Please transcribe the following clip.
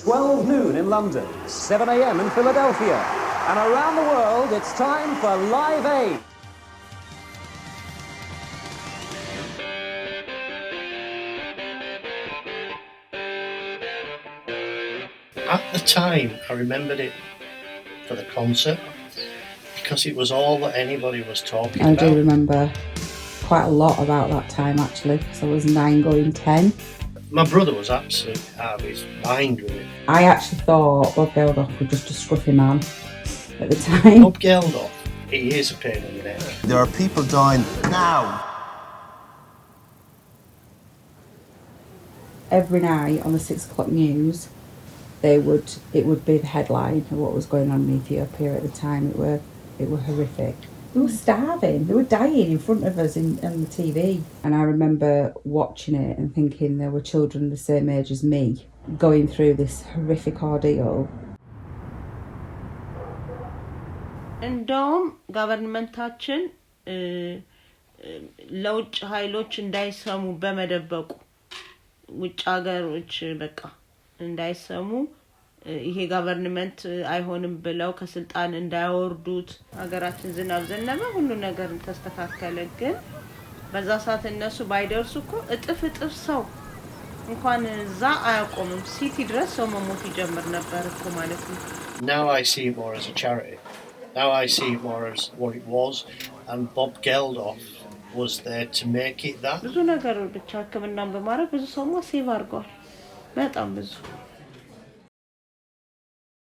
12 noon in London, 7 a.m. in Philadelphia, and around the world, it's time for Live Aid. At the time, I remembered it for the concert because it was all that anybody was talking about. I do remember quite a lot about that time actually, because I was 9 going 10. My brother was absolutely out of his mind with it. I actually thought Bob Geldof was just a scruffy man at the time. Bob Geldof, he is a pain in the neck. There are people dying now. Every night on the 6 o'clock news, it would be the headline of what was going on in Ethiopia at the time. It were horrific. They were starving. They were dying in front of us on the TV. And I remember watching it and thinking there were children the same age as me going through this horrific ordeal. እንደውም ጋቨርንመንታችን ለውጭ ኃይሎች እንዳይሰሙ በመደበቁ ውጭ ሀገሮች በቃ እንዳይሰሙ ይሄ ጋቨርንመንት አይሆንም ብለው ከስልጣን እንዳይወርዱት ሀገራችን ዝናብ ዘነበ ሁሉ ነገር ተስተካከለ ግን በዛ ሰዓት እነሱ ባይደርሱ እኮ እጥፍ ሰው እንኳን እዛ አያቆምም ሲቲ ድረስ ሰው መሞት ይጀምር ነበር እኮ ማለት ነው Now I see it more as a charity. Now I see it more as what it was, and Bob Geldof was there to make it that. ብዙ ነገር ብቻ ህክምናን በማድረግ ብዙ ሰው ሴቭ አድርጓል በጣም ብዙ